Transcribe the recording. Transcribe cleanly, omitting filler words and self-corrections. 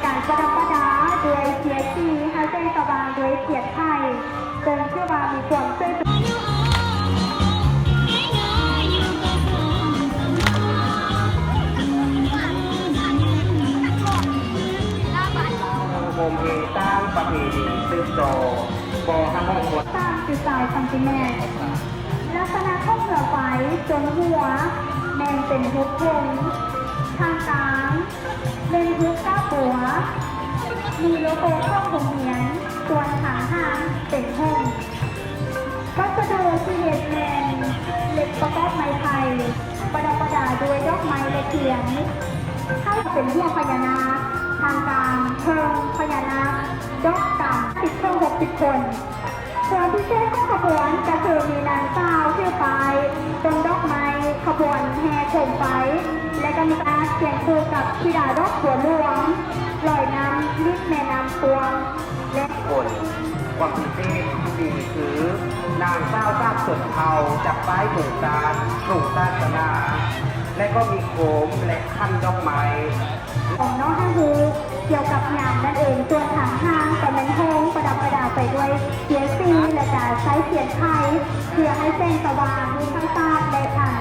การประดับประดาด้วยเทียนสีให้แสงสว่างด้วยเทียนไทยจนเชื่อว่ามีความช่วยเหลือโฮมเฮตั้งประเพณีซึมโตบอฮัมมงคลสร้างจุดสายซัมติแมนลักษณะของเสือไฟจนหัวแมนเป็นฮุกพงทางกลางเป็นฮุกก้าหัวมีโลโก้ข้องหงเหียนส่วนหางหางเป็นหงวัสดุที่เห็ดแมนเหล็กประกอบไม้ไผ่ประดับประดาด้วยดอกไม้และเทียนให้เป็นหัวพญานาคทางกลางเพิงพญานาคดอกกำ10 เครื่อง60 คนส่วนพิเศษของขบวนก็คือมีนางสาวชื่อไฟต้นดอกไม้ขบวนแห่โคมไฟและก็มีการเขียนคู่กับธิดาดอกหัวหลวงลอยน้ำลิบแม่น้ำตวงและคนความพิเศษที่ดีคือนางเศร้าทราบส่วนเทาจากป้ายหมู่การกลุ่มศาสนาและก็มีโคมและขั้นดอกไม้ของน้องฮันฮูเกี่ยวกับงานนั่นเองส่วนทางห้างก็เป็นโฮงประดับประดาไปด้วยเทียนสีและการใช้เทียนไทยเพื่อให้แสงสว่างมีทั้งตาและทาง